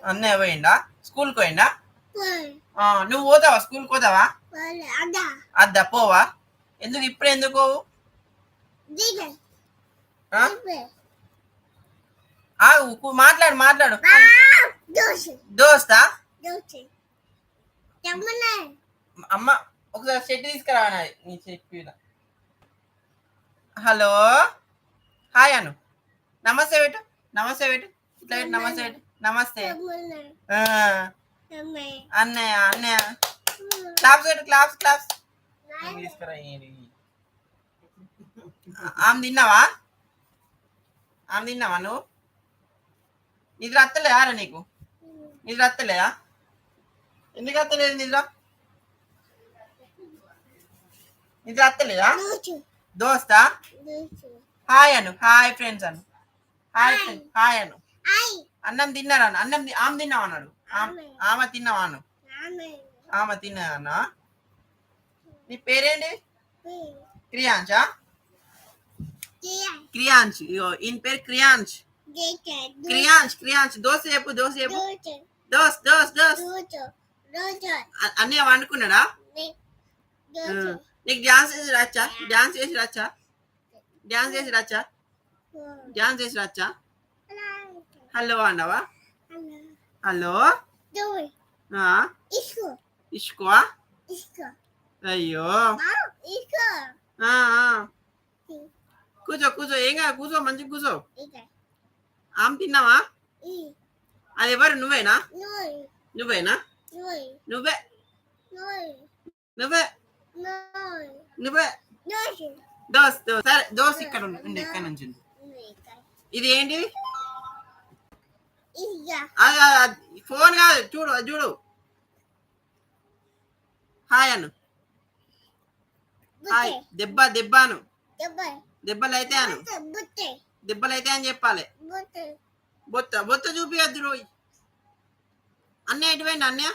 అన్నయ్య పోయిండా? స్కూల్కి పోయిండా? నువ్వు పోతావా? స్కూల్కి పోతావా? అద్దా పోవా? ఎందుకు ఇప్పుడు ఎందుకు పోవు? మాట్లాడు మాట్లాడు. దోస్తా అమ్మ ఒకసారి షెడ్ తీసుకురా నీ చెప్పి. హలో హాయ్ అను. నమస్తే పెట్టు. నమస్తే పెట్టు. ఇట్లా పెట్టు. నమస్తే పెట్టు. నమస్తే అన్నయ్య అన్నయ్య. క్లాప్స్ పెట్టు. క్లాప్స్ క్లాప్స్ తీసుకురా. ఆమె తిన్నావా? ఆమె తిన్నావా నువ్వు? నిద్ర అత్తలేదా రా నీకు? నిద్ర అత్తలేదా? ఎందుకు అత్తలేదు నిద్ర? నిద్ర అత్తలేదా? దోస్తా హాయ్ అను. హాయ్ ఫ్రెండ్స్ అను. హాయ్ ఫ్రెండ్స్ హాయ్ అను. అన్నం తిన్నారా? అన్నం ఆమె తిన్నావా అన్నాడు. ఆమె తిన్నావా అను. ఆమె తిన్నా. నీ పేరేంటి? క్రియాంశా? క్రియాంశ్. ఈయన పేరు క్రియాంశ్. క్రియాంశ్ క్రియాంశ్. దోశ చెప్పు. దోశ చెప్పు. Those those those. అన్నయ్య వండుకున్నాడా? నీకు డాన్స్ చేసి రాచ్చా? డాన్స్ చేసి రాచ్చా? డాన్స్ చేసి రాచ్చా? డాన్స్ చేసి రాచ్చా? హలో అన్నావా? హలో ఇష్కువా? అయ్యో కూర్చో కూర్చో. ఏం కాదు కూర్చో. మంచిగా కూర్చో. ఆమె తిన్నావా? అది ఎవరు? నువ్వేనా? నువ్వేనా? నువ్వే నువ్వే నువ్వే. Those those. సరే దోస్ ఇక్కడ ఉండి. ఇక్కడ నుంచి ఇది ఏంటిది? ఫోన్ కాదు. చూడు అది చూడు. హాయ్ అను. హాయ్. దెబ్బ దెబ్బను. దెబ్బలు అయితే అను. దెబ్బలు అయితే అని చెప్పాలి. బొత్త బొత్త చూపియద్దు. రోజు అన్నయ్య ఎటుపోయింది? అన్నయ్య